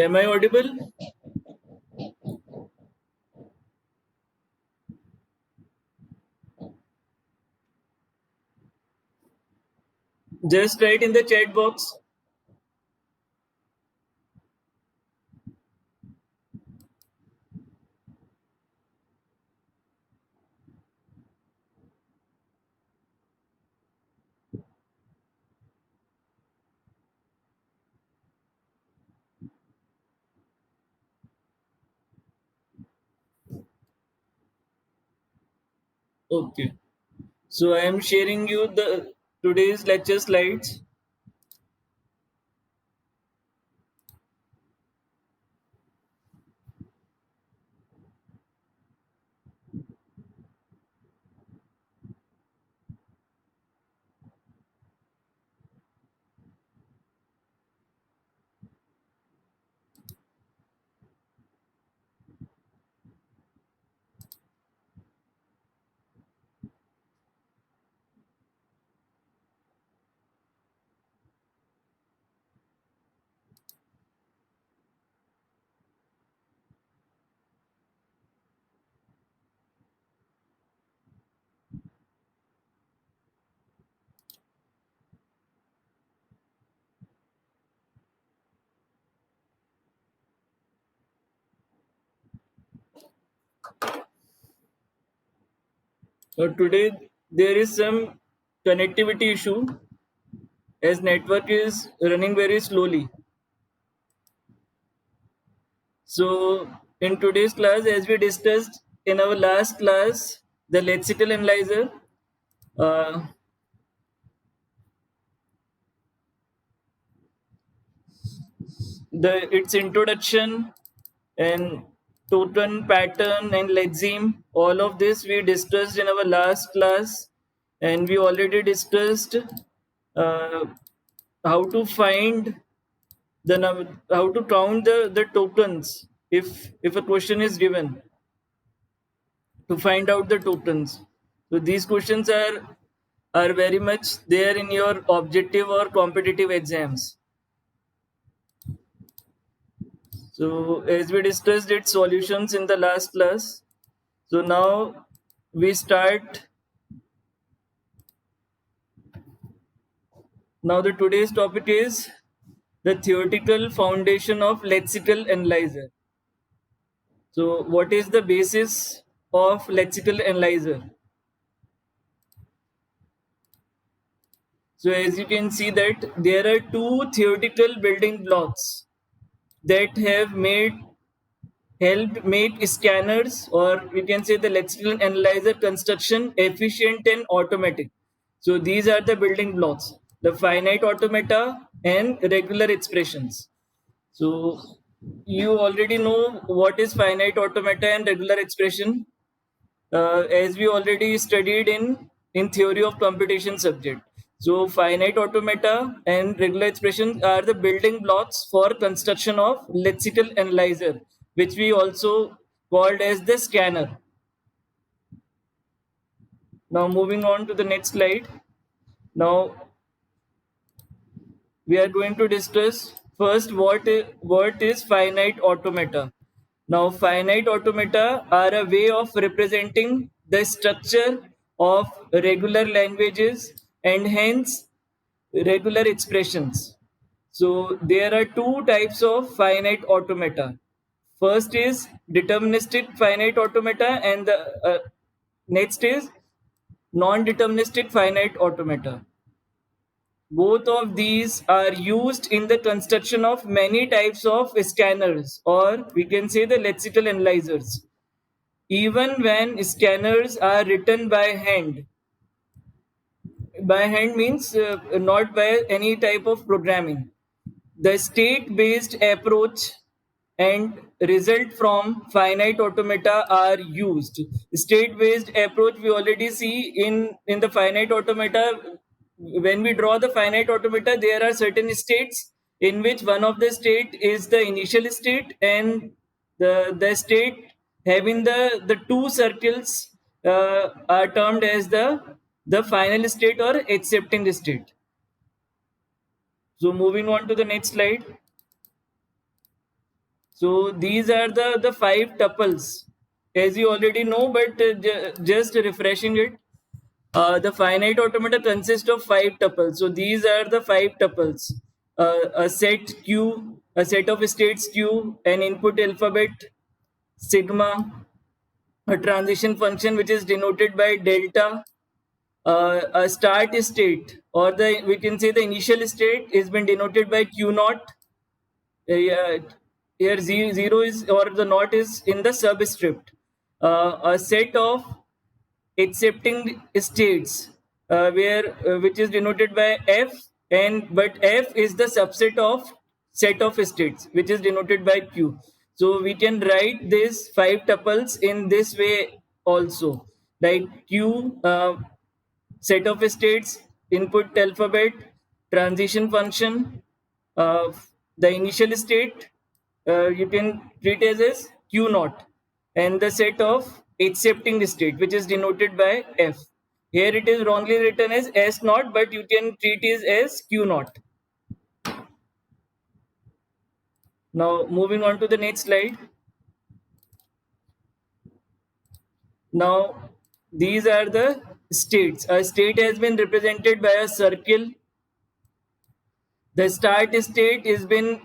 Am I audible? Just write in the chat box. Okay. So I am sharing you the today's lecture slides. Today there is some connectivity issue as network is running very slowly. So in today's class, as we discussed in our last class, the lexical analyzer, uh, its introduction and token pattern and lexeme, all of this we discussed in our last class, and we already discussed uh, how to find how to count the tokens if a question is given, to find out the tokens. So these questions are very much there in your objective or competitive exams. So as we discussed its solutions in the last class, so now we start. Now the today's topic is the theoretical foundation of lexical analyzer. So what is the basis of lexical analyzer? So as you can see that there are two theoretical building blocks that have helped make scanners, or we can say the lexical analyzer construction, efficient and automatic. So these are the building blocks: the finite automata and regular expressions. So you already know what is finite automata and regular expression, as we already studied in theory of computation subject. So finite automata and regular expressions are the building blocks for construction of lexical analyzer, which we also called as the scanner. Now moving on to the next slide. Now we are going to discuss first what is finite automata. Now finite automata are a way of representing the structure of regular languages and hence regular expressions. So there are two types of finite automata. First is deterministic finite automata, and the next is non-deterministic finite automata. Both of these are used in the construction of many types of scanners, or we can say the lexical analyzers. Even when scanners are written by hand means not by any type of programming. The state based approach and result from finite automata are used. State based approach we already see in the finite automata. When we draw the finite automata, there are certain states in which one of the state is the initial state, and the state having the two circles are termed as the final state or accepting state. So moving on to the next slide. So these are the five tuples, as you already know, but just refreshing it. The finite automata consists of five tuples. So these are the five tuples: a set Q, a set of states Q, an input alphabet sigma, a transition function which is denoted by delta, a start state, or the we can say the initial state is been denoted by Q naught. Yeah, here zero is, or the naught is in the subscript. A set of accepting states, where which is denoted by F, and but F is the subset of set of states which is denoted by Q. So we can write these five tuples in this way also, like Q, set of states, input alphabet, transition function, uh, the initial state, you can treat as Q naught, and the set of accepting state which is denoted by F. Here it is wrongly written as S naught, but you can treat it as Q naught. Now moving on to the next slide. Now these are the states. A state has been represented by a circle. The start state has been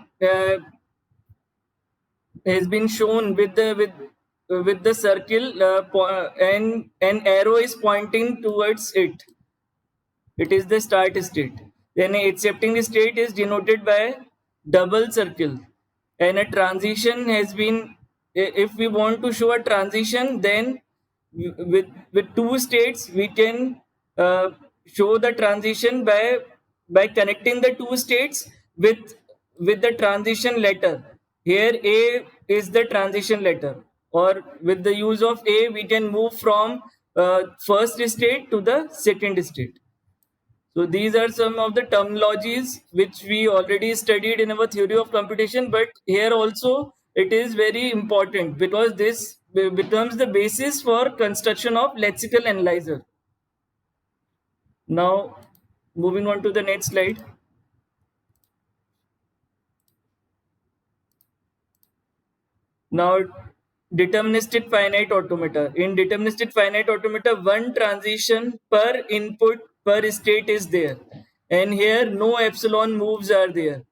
shown with the circle, and an arrow is pointing towards it. It is the start state. Then accepting state is denoted by double circle, and a transition has been. If we want to show a transition, then with two states we can show the transition by connecting the two states with the transition letter. Here A is the transition letter, or with the use of A we can move from first state to the second state. So these are some of the terminologies which we already studied in our theory of computation, but here also it is very important because this becomes the basis for construction of lexical analyzer. Now, moving on to the next slide. Now, deterministic finite automata. In deterministic finite automata, one transition per input per state is there, and here no epsilon moves are there.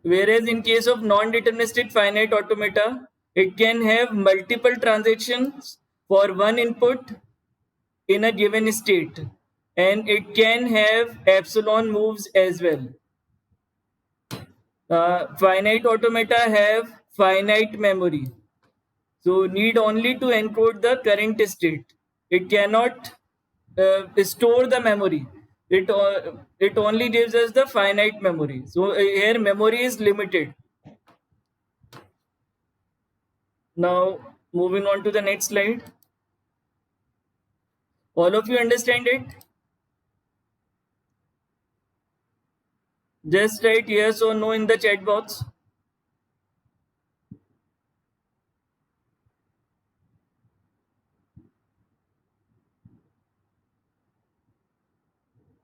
Whereas in case of non-deterministic finite automata, it can have multiple transactions for one input in a given state, and it can have epsilon moves as well. Finite automata have finite memory, so need only to encode the current state. It cannot store the memory. It only gives us the finite memory. So here memory is limited. Now moving on to the next slide. All of you understand it? Just write yes or no in the chat box.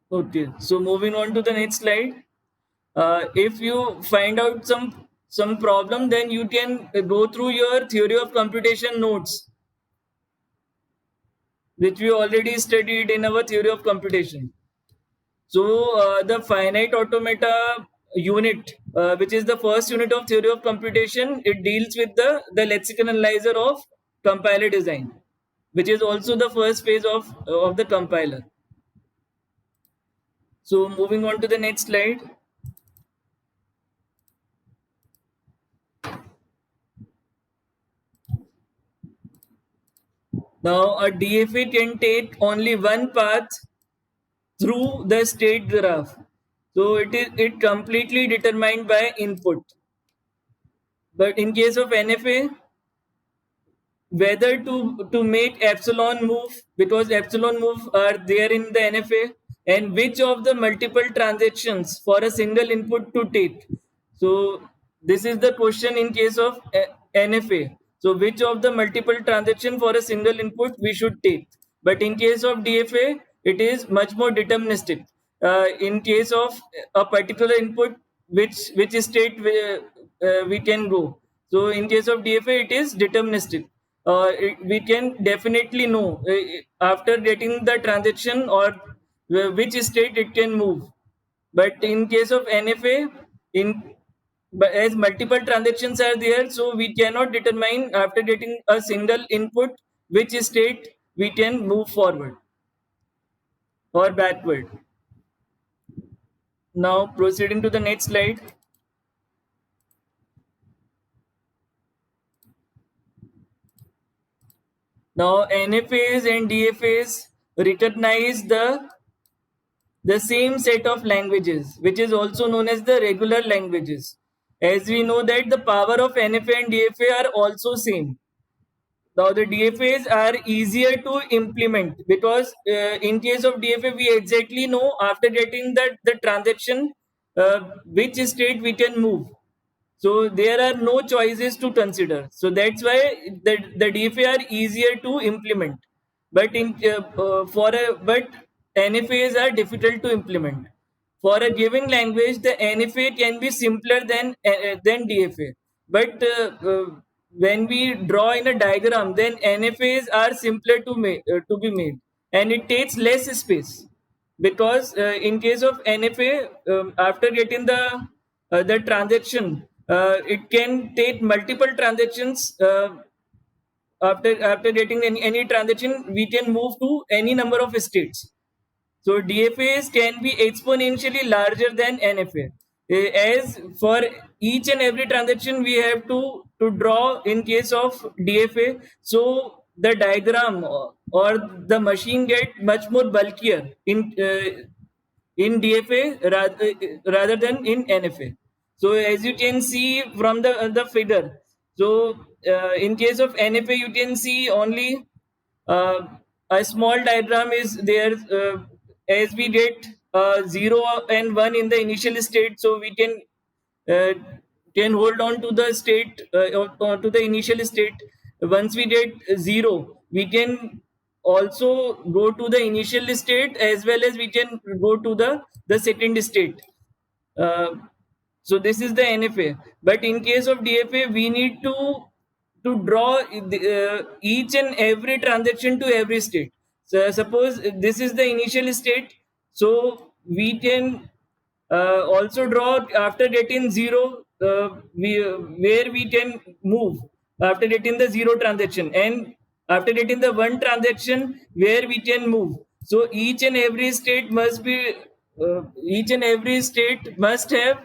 Okay, so moving on to the next slide. If you find out some problem, then you can go through your theory of computation notes, which we already studied in our theory of computation. So the finite automata unit, which is the first unit of theory of computation, it deals with the lexical analyzer of compiler design, which is also the first phase of the compiler. So moving on to the next slide. Now a DFA can take only one path through the state graph. So it completely determined by input. But in case of NFA, whether to make epsilon move, because epsilon move are there in the NFA, and which of the multiple transactions for a single input to take. So this is the question in case of NFA. So which of the multiple transaction for a single input we should take. But in case of DFA, it is much more deterministic. In case of a particular input, which state we can go. So in case of DFA, it is deterministic. We can definitely know after getting the transaction or which state it can move. But in case of NFA, in but as multiple transactions are there, so we cannot determine after getting a single input which state we can move forward or backward. Now proceeding to the next slide. Now NFAs and DFAs recognize the same set of languages, which is also known as the regular languages. As we know that the power of NFA and DFA are also same. Now the DFAs are easier to implement because in case of DFA we exactly know after getting the transaction which state we can move. So there are no choices to consider. So that's why the DFA are easier to implement. But in for a but NFAs are difficult to implement. For a given language, the NFA can be simpler than DFA. But when we draw in a diagram, then NFAs are simpler to be made, and it takes less space because in case of NFA, after getting the transaction, it can take multiple transactions. After getting any transaction, we can move to any number of states. So DFAs can be exponentially larger than NFA. As for each and every transaction, we have to draw in case of DFA. So the diagram or the machine get much more bulkier in DFA rather than in NFA. So as you can see from the figure, so in case of NFA, you can see only uh, a small diagram is there as we get 0 and 1 in the initial state, so we uh, can hold on to the state or to the initial state. Once we get 0, we can also go to the initial state as well as we can go to the second state. uh, so this is the NFA. But in case of DFA, we need to draw each and every transaction to every state. So suppose this is the initial state, so we can also draw after getting 0, where we can move after getting the 0 transaction, and after getting the 1 transaction where we can move. So each and every state must have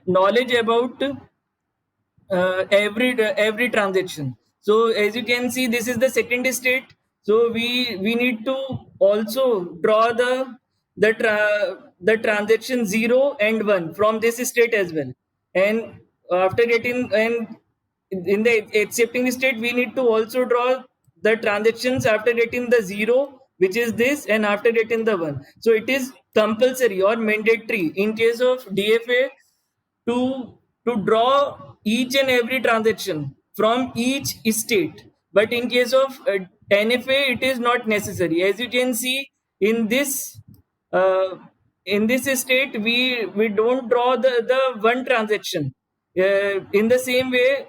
knowledge about every transaction. So as you can see, this is the second state. So we need to also draw the transaction 0 and 1 from this state as well. And after getting and in the accepting state, we need to also draw the transactions after getting the 0, which is this, and after getting the 1. So it is compulsory or mandatory in case of DFA to draw each and every transaction from each state. But in case of NFA, it is not necessary. As you can see uh, in this state, we don't draw the one transaction. In the same way,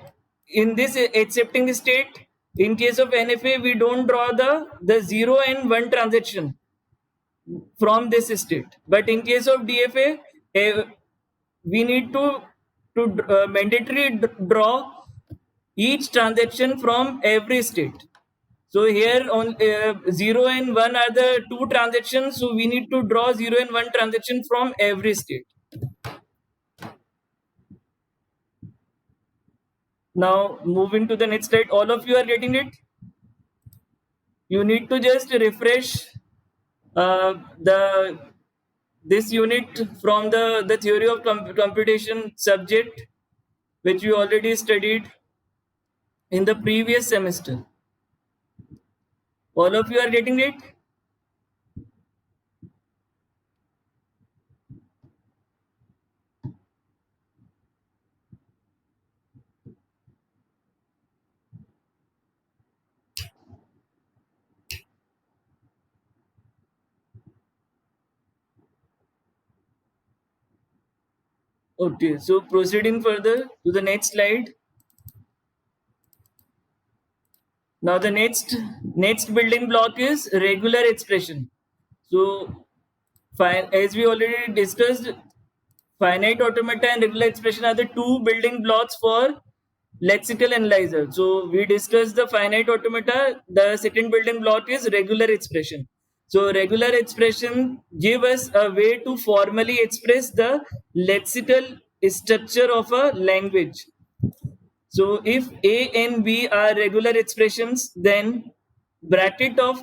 in this accepting state, in case of NFA, we don't draw the 0 and 1 transaction from this state. But in case of DFA, we need to mandatory draw each transaction from every state. So here on 0 and 1 are the two transactions, so we need to draw 0 and 1 transaction from every state. Now moving to the next slide, all of you are getting it. You need to just refresh the this unit from the theory of computation subject, which you already studied in the previous semester. All of you are getting it. Okay, so proceeding further to the next slide. Now the next building block is regular expression. So as we already discussed, finite automata and regular expression are the two building blocks for lexical analyzer. So we discussed the finite automata. The second building block is regular expression. So regular expression give us a way to formally express the lexical structure of a language. So if A and B are regular expressions, then bracket of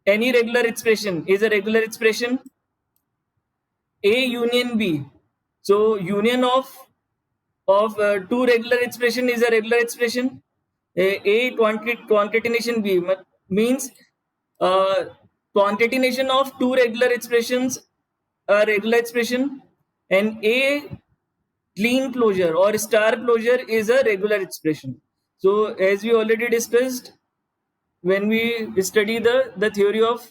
any regular expression is a regular expression. A union B. So union of two regular expression is a regular expression. A concatenation B means uh, concatenation of two regular expressions a regular expression, and A clean closure or star closure is a regular expression. So as we already discussed when we study the theory of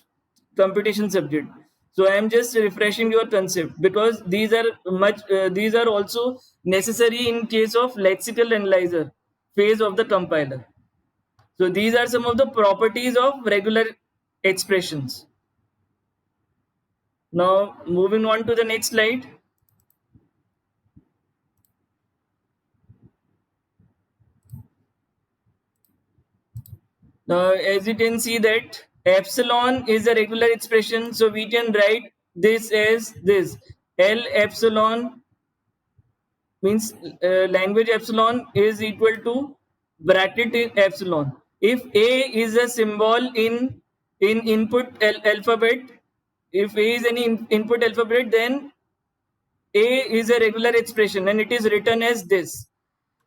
computation subject. So I am just refreshing your concept because these are also necessary in case of lexical analyzer phase of the compiler. So these are some of the properties of regular expressions. Now moving on to the next slide. Now, as you can see that epsilon is a regular expression, so we can write this as this. L epsilon means language epsilon is equal to bracket in epsilon. If A is a symbol in input alphabet, if A is any input alphabet, then A is a regular expression and it is written as this.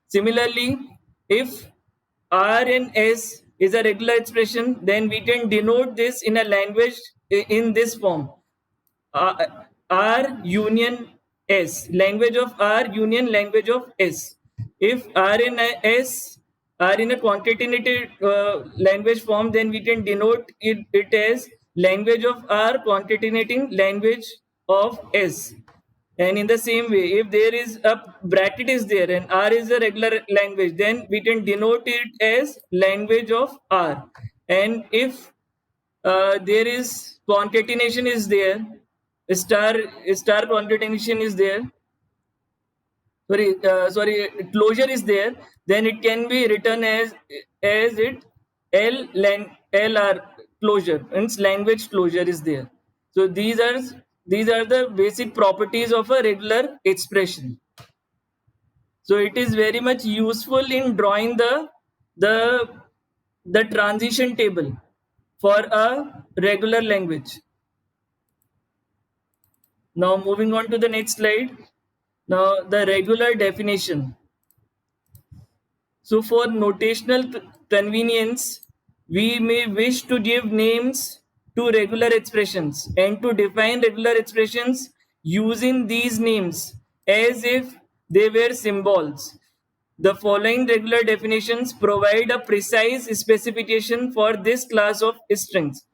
Similarly, if R and S is a regular expression, then we can denote this in a language in this form. R union S, language of R union language of S. If R and S are in a concatenated language form, then we can denote it as language of R concatenating language of S. And in the same way, if there is a bracket is there and R is a regular language, then we can denote it as language of R. And if there is concatenation is there, star star concatenation is there, sorry closure is there, then it can be written as it lr closure, means language closure is there. So these are the basic properties of a regular expression. So it is very much useful in drawing the the transition table for a regular language. Now moving on to the next slide. Now the regular definition. So for notational convenience, we may wish to give names to regular expressions and to define regular expressions using these names as if they were symbols. The following regular definitions provide a precise specification for this class of strings.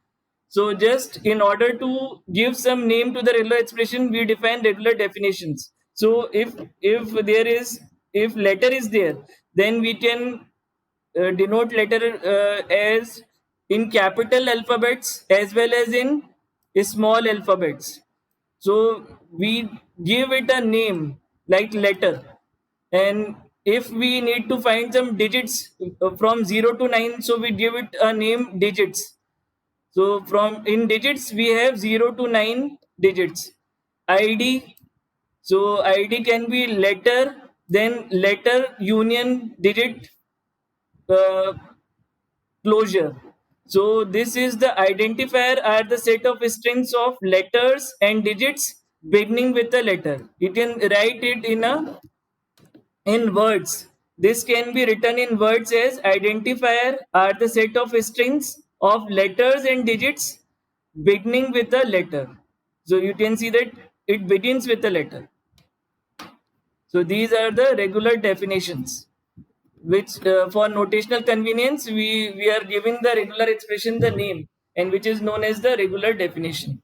So just in order to give some name to the regular expression, we define regular definitions. So if letter is there, then we can denote letter as in capital alphabets as well as in small alphabets. So we give it a name like letter, and if we need to find some digits from 0 to 9, so we give it a name digits. So from in digits we have 0 to 9 digits. ID, so ID can be letter, then letter union digit uh, closure. So this is the identifier are the set of strings of letters and digits beginning with a letter. You can write it in words. This can be written in words as identifier are the set of strings of letters and digits beginning with a letter. So you can see that it begins with a letter. So these are the regular definitions, which for notational convenience, we are giving the regular expression the name, and which is known as the regular definition.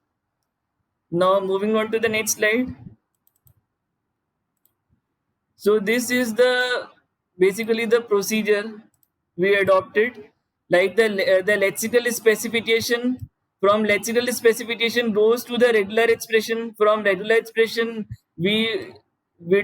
Now moving on to the next slide. So this is the basically the procedure we adopted, like the lexical specification. From lexical specification goes to the regular expression. From regular expression, we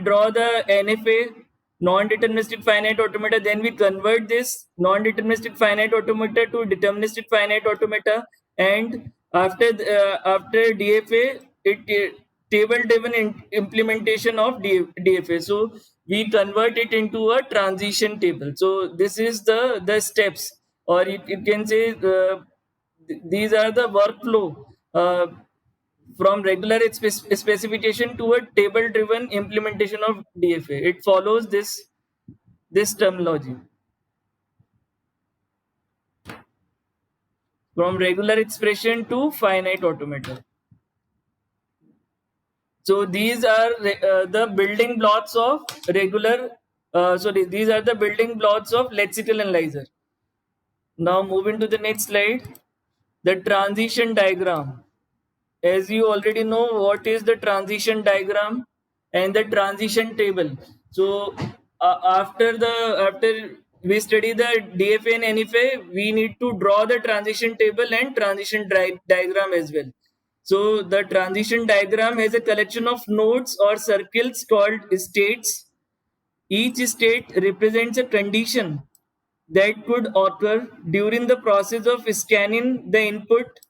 draw the NFA, non-deterministic finite automata. Then we convert this non-deterministic finite automata to deterministic finite automata, and after DFA, it table-driven implementation of DFA. So we convert it into a transition table. So this is the steps, or you can say these are the workflow from regular specification to a table-driven implementation of DFA. It follows this terminology from regular expression to finite automata. So these are the building blocks of regular. Sorry, these are the building blocks of lexical analyzer. Now moving to the next slide, the transition diagram. As you already know, what is the transition diagram and the transition table. So after we study the DFA and NFA, we need to draw the transition table and transition diagram as well. So the transition diagram has a collection of nodes or circles called states. Each state represents a condition that could occur during the process of scanning the input,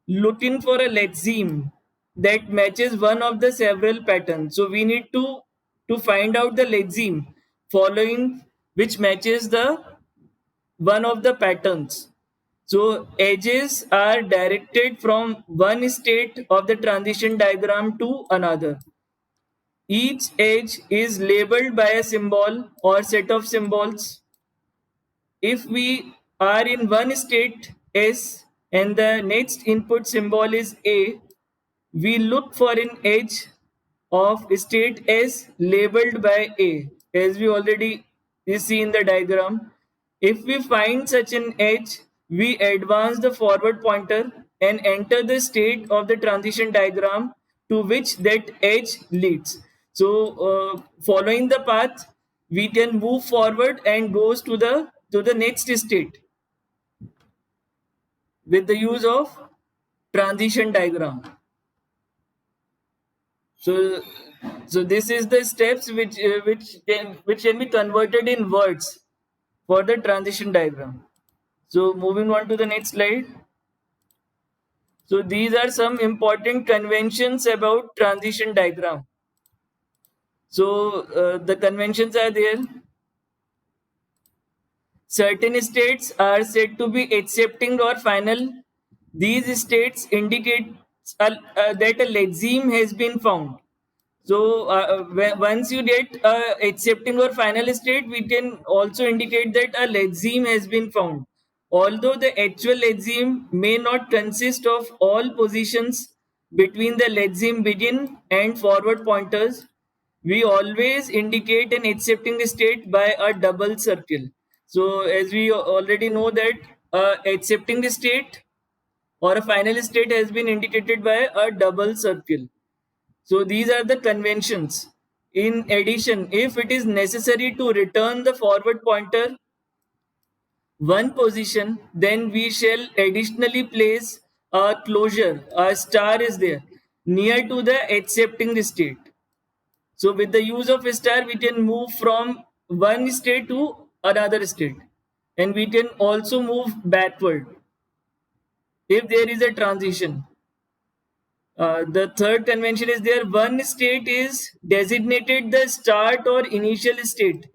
looking for a lexeme that matches one of the several patterns. So we need to find out the lexeme following which matches the one of the patterns. So edges are directed from one state of the transition diagram to another. Each edge is labeled by a symbol or set of symbols. If we are in one state S and the next input symbol is A, we look for an edge of state S labeled by A, as we already see in the diagram. If we find such an edge, we advance the forward pointer and enter the state of the transition diagram to which that edge leads. So, following the path, we can move forward and goes to the next state with the use of transition diagram. So, so this is the steps which can be converted in words for the transition diagram. So moving on to the next slide. So these are some important conventions about transition diagram. So the conventions are there. Certain states are said to be accepting or final. These states indicate that a lexeme has been found. So once you get accepting or final state, we can also indicate that a lexeme has been found. Although the actual lexeme may not consist of all positions between the lexeme begin and forward pointers, we always indicate an accepting state by a double circle. So as we already know that accepting state or a final state has been indicated by a double circle. So these are the conventions. In addition, if it is necessary to return the forward pointer one position, then we shall additionally place a closure, a star is there, near to the accepting state. So with the use of a star, we can move from one state to another state. And we can also move backward if there is a transition. The third convention is there. One state is designated the start or initial state.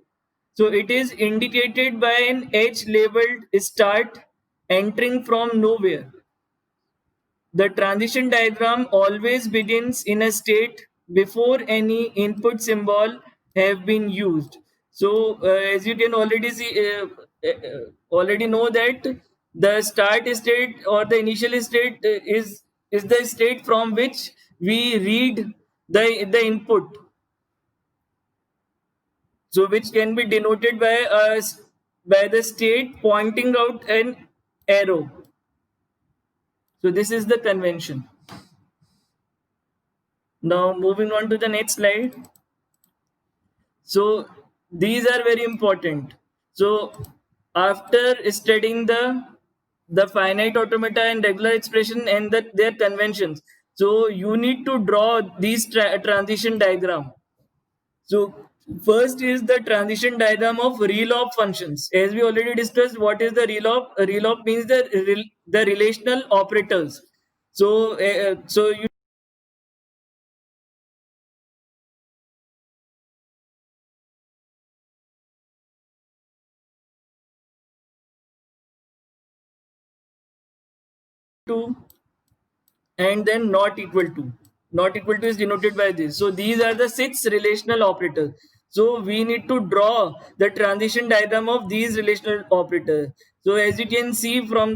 So it is indicated by an H labeled start entering from nowhere. The transition diagram always begins in a state before any input symbol have been used. So as you can already see, already know that the start state or the initial state is the state from which we read the input. So which can be denoted by us by the state pointing out an arrow. So this is the convention. Now moving on to the next slide. So these are very important. So after studying the finite automata and regular expression and their conventions, so you need to draw these transition diagram. So first is the transition diagram of ReLop functions. As we already discussed, what is the ReLop? ReLop means the relational operators. So so you to, and then not equal to is denoted by this. So these are the 6 relational operators. So we need to draw the transition diagram of these relational operators. So as you can see from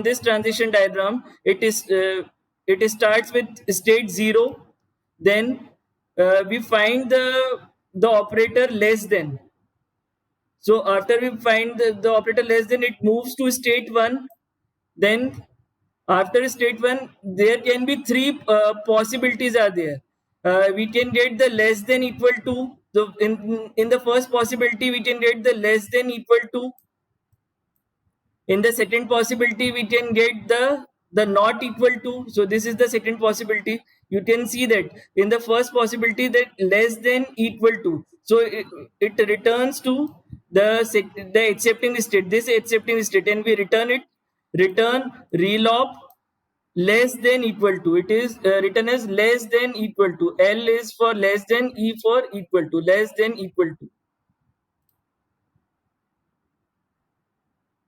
this transition diagram, it starts with state 0. Then we find the operator less than. So after we find the operator less than, it moves to state 1. Then after state 1, there can be 3 possibilities are there. We can get the less than equal to. So in the first possibility, we can get the less than equal to. In the second possibility, we can get the not equal to. So this is the second possibility. You can see that in the first possibility, that less than equal to, so it returns to the accepting state, this accepting state, and we return relop less than equal to. It is written as less than equal to. L is for less than, E for equal to, less than equal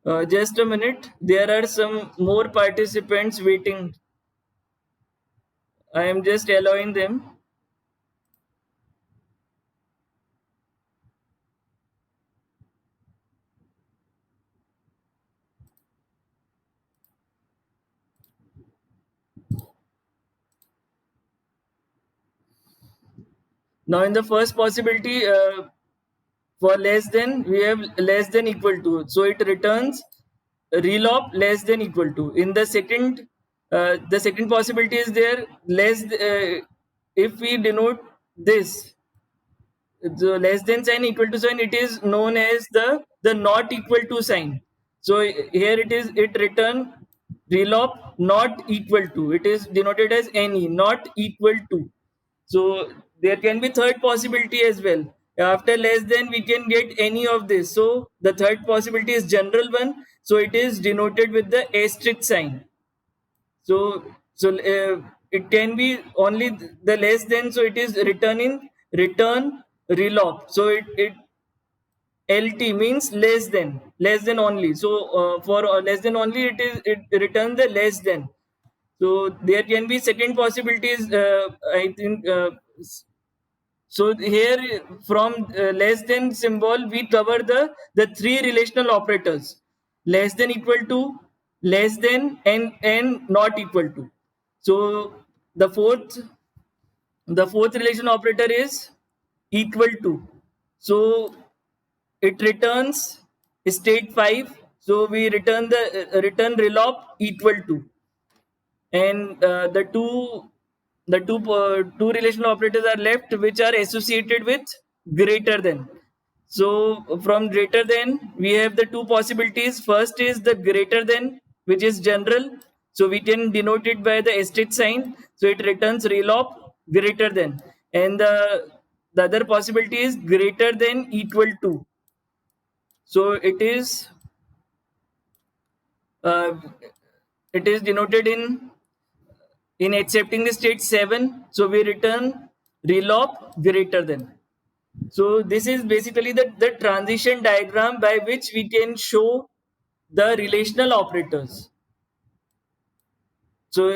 to. Just a minute. There are some more participants waiting. I am just allowing them. Now, in the first possibility, for less than, we have less than equal to. So it returns relop less than equal to. In the second possibility is there less. If we denote this, the less than sign equal to sign, it is known as the not equal to sign. So here it return relop not equal to. It is denoted as any, not equal to. So there can be third possibility as well. After less than, we can get any of this. So the third possibility is general one, so it is denoted with the asterisk sign. So it can be only the less than, so it is return relop. So it LT means less than only. So for less than only, it returns the less than. So there can be second possibilities. I think so. Here from less than symbol, we cover the 3 relational operators: less than, equal to, less than, and not equal to. So the fourth relation operator is equal to. So it returns state 5. So we return relop equal to. And the two relational operators are left, which are associated with greater than. So from greater than, we have the two possibilities. First is the greater than, which is general, so we can denote it by the asterisk sign. So it returns relop greater than. And the other possibility is greater than equal to. So uh, it is denoted in accepting the state 7. So we return relop greater than. So this is basically the transition diagram by which we can show the relational operators. So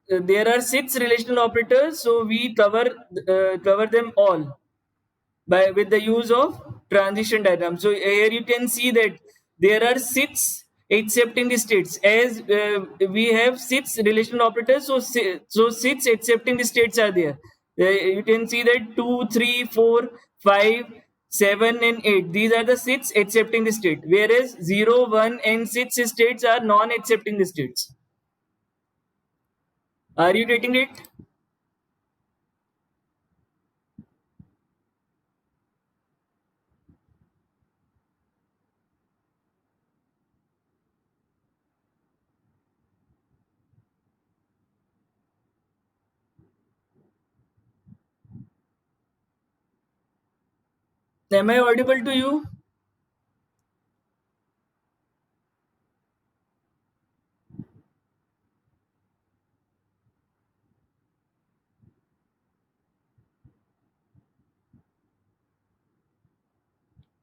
there are 6 relational operators. So we cover them all by with the use of transition diagram. So here you can see that there are 6 accepting states. As we have 6 relational operators, so 6 accepting states are there. You can see that 2, 3, 4, 5, 7, and 8. These are the 6 accepting the state, whereas 0, 1, and 6 states are non-accepting states. Are you getting it? Am I audible to you?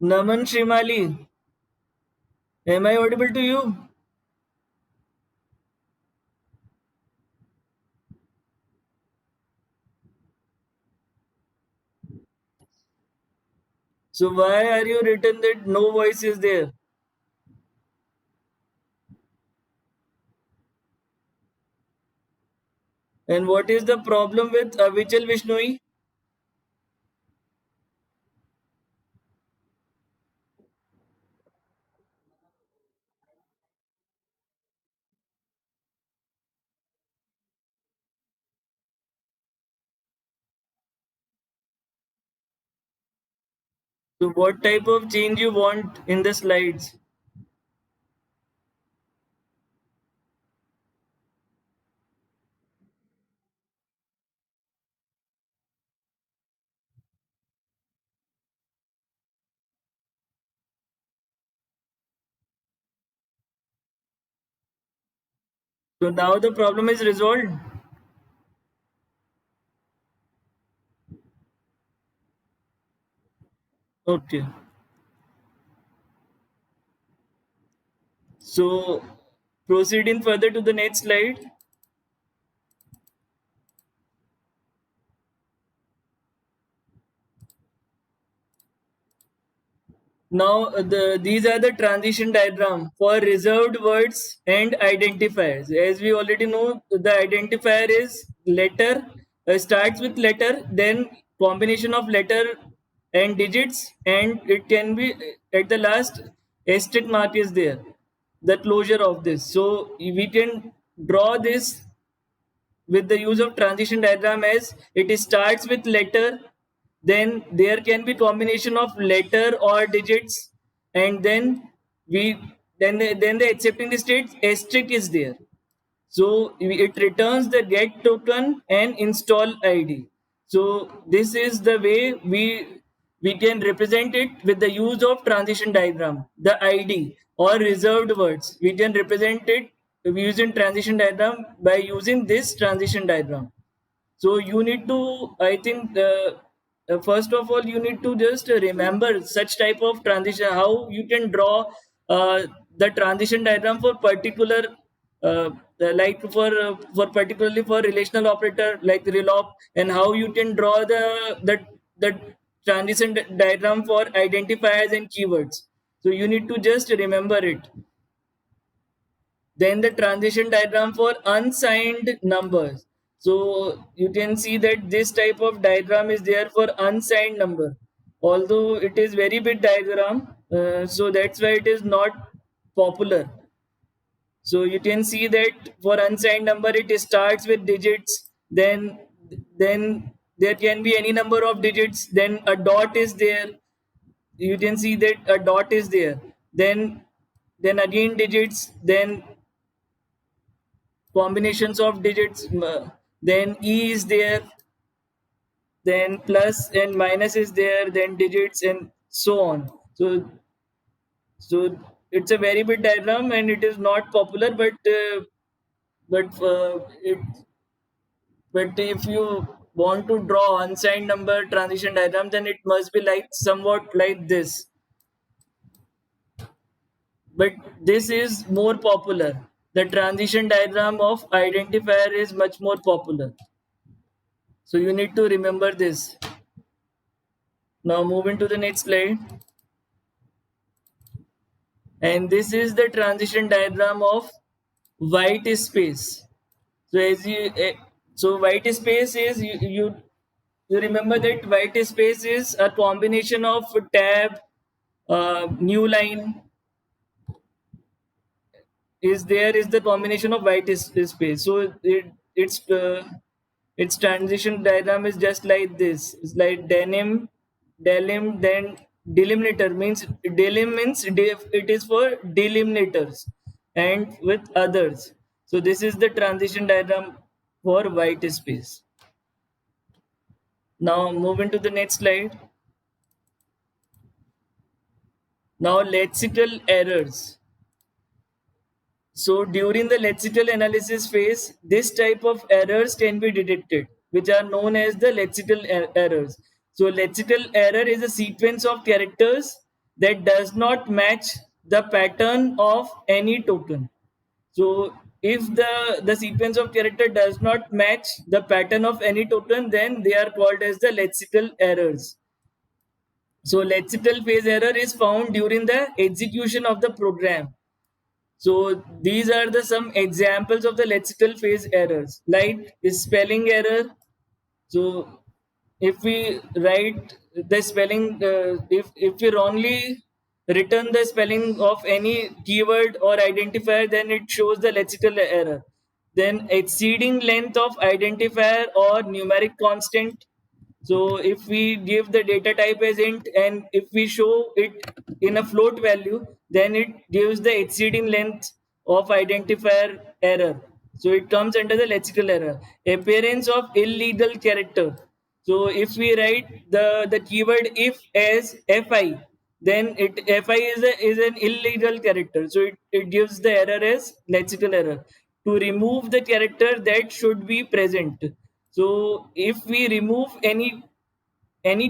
Naman Shrimali, am I audible to you? So why are you written that no voice is there? And what is the problem with Avichal Vishnoi? So what type of change you want in the slides? So now the problem is resolved. Okay. So proceeding further to the next slide. Now these are the transition diagram for reserved words and identifiers. As we already know, the identifier is letter, starts with letter, then combination of letter and digits, and it can be at the last asterisk mark is there, the closure of this. So we can draw this with the use of transition diagram as it starts with letter, then there can be combination of letter or digits, and then we then the accepting the state asterisk is there. So it returns the get token and install ID. So this is the way we can represent it with the use of transition diagram. The ID or reserved words, we can represent it using transition diagram by using this transition diagram. So you need to, I think, first of all, you need to just remember such type of transition, how you can draw uh, the transition diagram for particular, like for particularly for relational operator like relop, and how you can draw the transition diagram for identifiers and keywords. So you need to just remember it. Then the transition diagram for unsigned numbers. So you can see that this type of diagram is there for unsigned number. Although it is very big diagram, so that's why it is not popular. So you can see that for unsigned number, it starts with digits. Then there can be any number of digits. Then a dot is there. You can see that a dot is there. Then again digits. Then combinations of digits, then e is there, then plus and minus is there, then digits and so on. So it's a very big diagram and it is not popular, but it but if you want to draw unsigned number transition diagram, then it must be like somewhat like this. But this is more popular. The transition diagram of identifier is much more popular. So you need to remember this. Now moving to the next slide. And this is the transition diagram of white space. So as you so white space is you remember that white space is a combination of tab, new line is there is the combination of white space. So its transition diagram is just like this. It's like delim, then delimiter means it is for delimiters and with others. So this is the transition diagram for white space. Now moving to the next slide. Now lexical errors. So during the lexical analysis phase, this type of errors can be detected, which are known as the lexical errors. So lexical error is a sequence of characters that does not match the pattern of any token. So if the sequence of character does not match the pattern of any token, then they are called as the lexical errors. So lexical phase error is found during the execution of the program. So these are the some examples of the lexical phase errors, like spelling error. So if we write the spelling, if we wrongly return the spelling of any keyword or identifier, then it shows the lexical error. Then exceeding length of identifier or numeric constant. So if we give the data type as int and if we show it in a float value, then it gives the exceeding length of identifier error. So it comes under the lexical error. Appearance of illegal character. So if we write the keyword if as fi, then fi is an illegal character. So it gives the error as lexical error. To remove the character that should be present. So if we remove any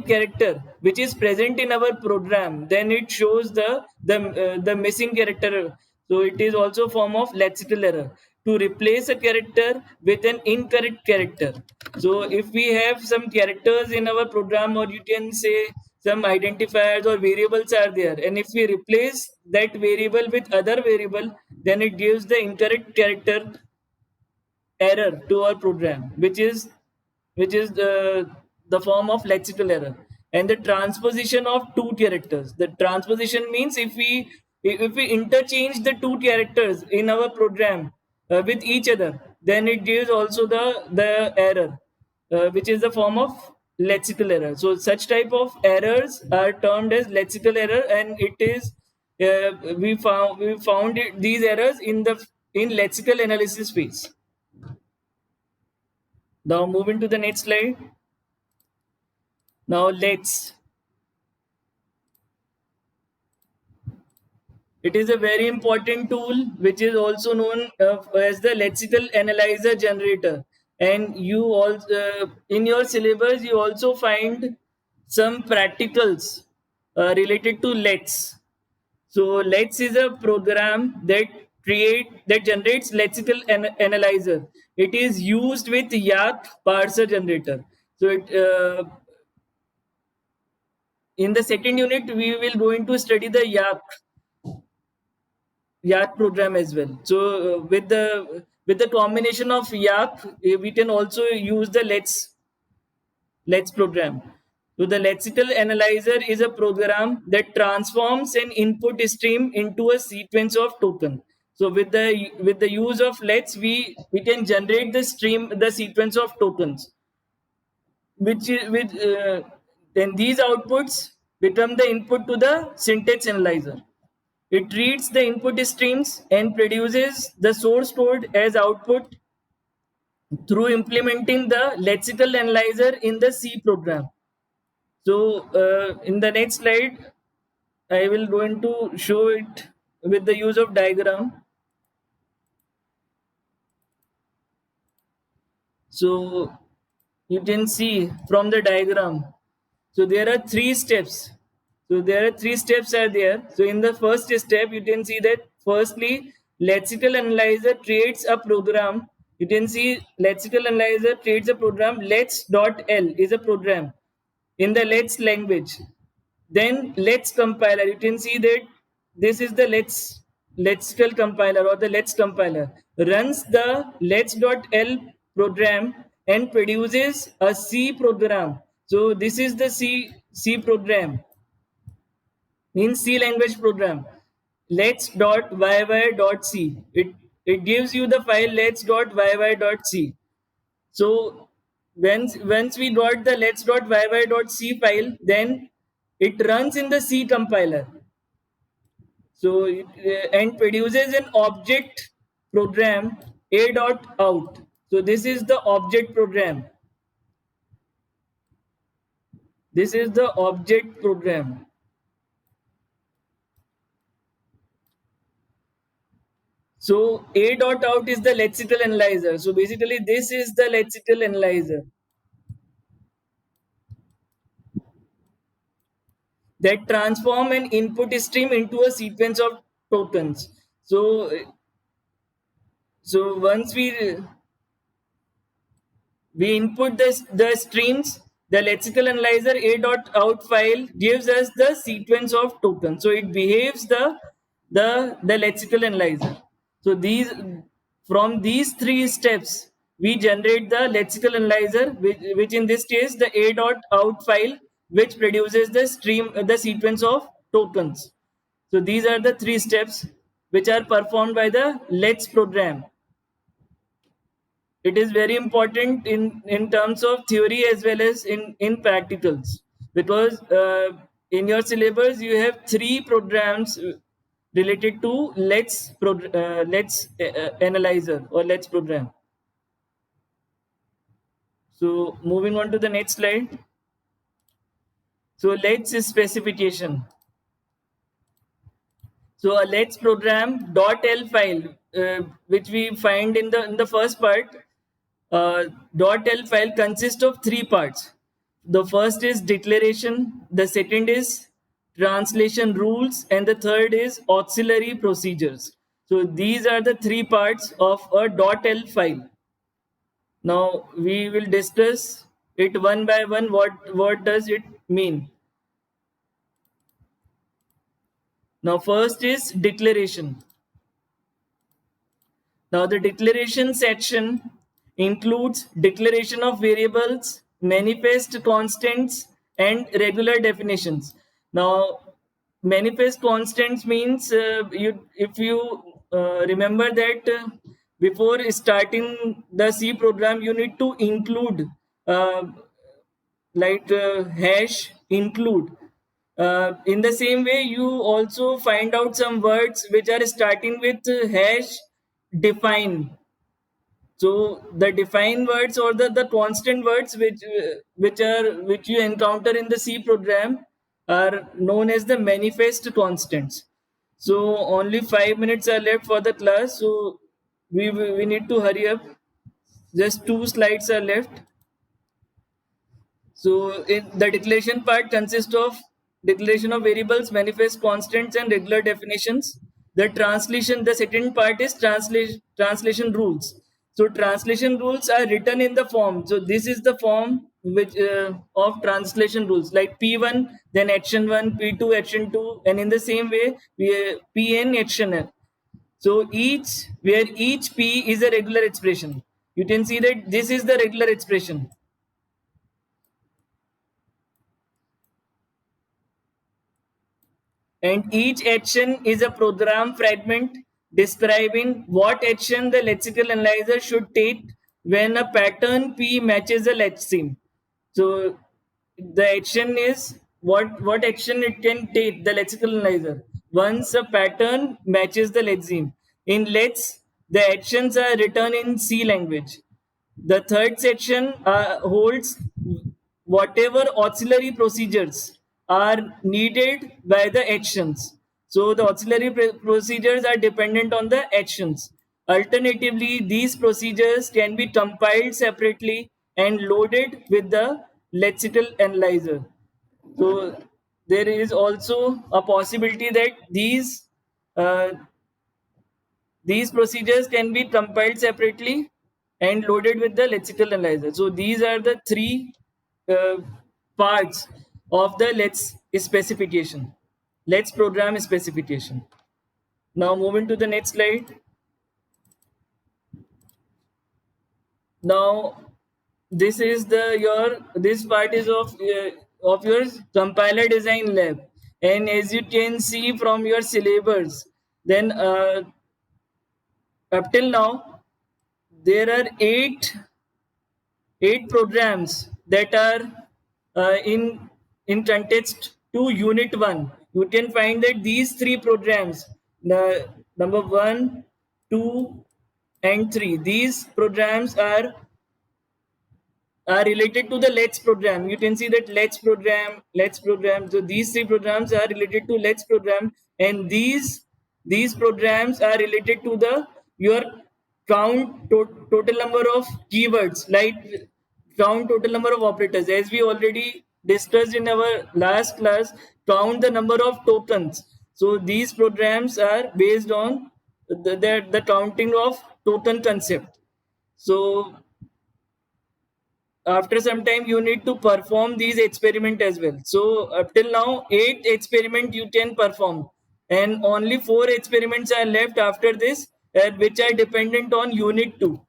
character which is present in our program, then it shows the missing character. So it is also a form of lexical error. To replace a character with an incorrect character. So if we have some characters in our program, or you can say some identifiers or variables are there, and if we replace that variable with other variable, then it gives the incorrect character error to our program, which is the form of lexical error. And the transposition of two characters. The transposition means if we interchange the two characters in our program with each other, then it gives also the error, which is the form of lexical error. So such type of errors are termed as lexical error, and it is these errors in lexical analysis phase. Now moving to the next slide. Now it is a very important tool which is also known as the lexical analyzer generator. And you also in your syllabus you also find some practicals related to Lex. So Lex is a program that generates lexical analyzer. It is used with Yak parser generator. So in the second unit we will going to study the Yak program as well. So with the combination of Yak, we can also use the Let's program. So the lexical analyzer is a program that transforms an input stream into a sequence of token. So with the use of Let's, we can generate the sequence of tokens, which then these outputs become the input to the syntax analyzer. It reads the input streams and produces the source code as output through implementing the lexical analyzer in the C program. So in the next slide, I will going to show it with the use of diagram. So you can see from the diagram. So there are three steps. So there are three steps are there. So in the first step, you can see that firstly, lexical analyzer creates a program. You can see lexical analyzer creates a program. Let's.l is a program in the Let's language. Then Let's compiler. You can see that this is the lexical compiler or the Let's compiler. Runs the Let's.l program and produces a C program. So this is the C program in C language program. Let's.yy.c. It gives you the file let's.yy.c. So once we got the let's.yy.c file, then it runs in the C compiler. So and produces an object program a.out. So this is the object program. This is the object program. So A dot out is the lexical analyzer. So basically this is the lexical analyzer that transform an input stream into a sequence of tokens. So once we input the streams, the lexical analyzer A dot out file gives us the sequence of tokens. So it behaves the lexical analyzer. So these from these three steps we generate the lexical analyzer, which in this case the A dot out file, which produces the sequence of tokens. So these are the three steps which are performed by the Let's program. It is very important in terms of theory as well as in practicals, because in your syllabus you have three programs related to let's analyzer or let's program. So moving on to the next slide. So let's specification. So a let's program .l file, which we find in the first part, .l file consists of three parts. The first is declaration, the second is translation rules, and the third is auxiliary procedures. So these are the three parts of a .l file. Now we will discuss it one by one. What does it mean? Now first is declaration. Now the declaration section includes declaration of variables, manifest constants, and regular definitions. Now manifest constants means if you remember that before starting the C program you need to include uh, hash include. In the same way, you also find out some words which are starting with hash define. So the define words or the constant words which you encounter in the C program are known as the manifest constants. So only 5 minutes are left for the class. So we need to hurry up. Just 2 slides are left. So the declaration part consists of declaration of variables, manifest constants, and regular definitions. The second part is translation rules. So translation rules are written in the form. So this is the form which of translation rules, like P1, then action 1, P2, action 2, and in the same way Pn action N. So each P is a regular expression. You can see that this is the regular expression. And each action is a program fragment describing what action the lexical analyzer should take when a pattern P matches a lexeme. So the action is what action it can take, the lexical analyzer, once a pattern matches the lexeme. In Let's, the actions are written in C language. The third section holds whatever auxiliary procedures are needed by the actions. So the auxiliary procedures are dependent on the actions. Alternatively, these procedures can be compiled separately and loaded with the lexical analyzer. So there is also a possibility that uh, these procedures can be compiled separately and loaded with the lexical analyzer. So these are the three uh, parts of the Let's specification. Let's program specification. Now moving to the next slide. Now this is this part is of your compiler design lab, and as you can see from your syllabus, then up till now there are eight programs that are in context to unit 1. You can find that these three programs, the number 1, 2, and 3, these programs are related to the Let's program. You can see that Let's program. So these three programs are related to Let's program, and these programs are related to the your total number of keywords, like count total number of operators. As we already discussed in our last class, count the number of tokens. So these programs are based on the counting of token concept. So after some time you need to perform these experiment as well. So up till now 8 experiment you can perform, and only 4 experiments are left after this, which are dependent on unit 2.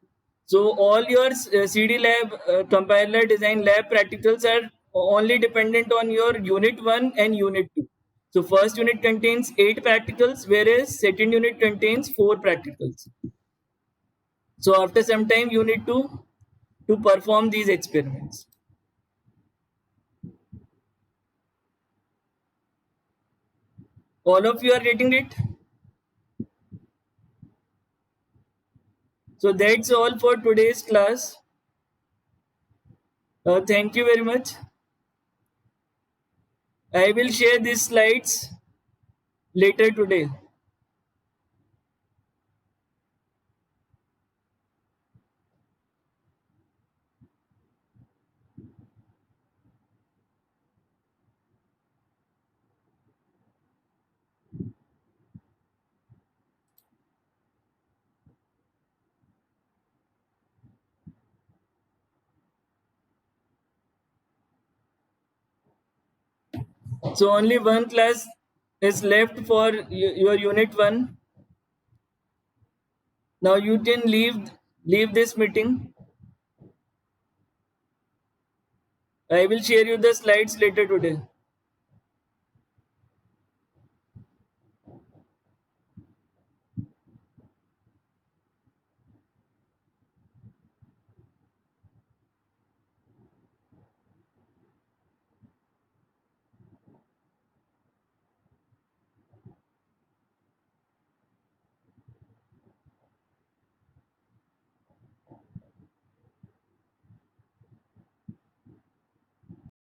So all your CD lab, compiler design lab practicals are only dependent on your unit 1 and unit 2. So first unit contains 8 practicals, whereas second unit contains 4 practicals. So after some time you need to perform these experiments. All of you are getting it? So that's all for today's class. Thank you very much. I will share these slides later today. So only one class is left for your unit 1. Now you can leave this meeting. I will share you the slides later today.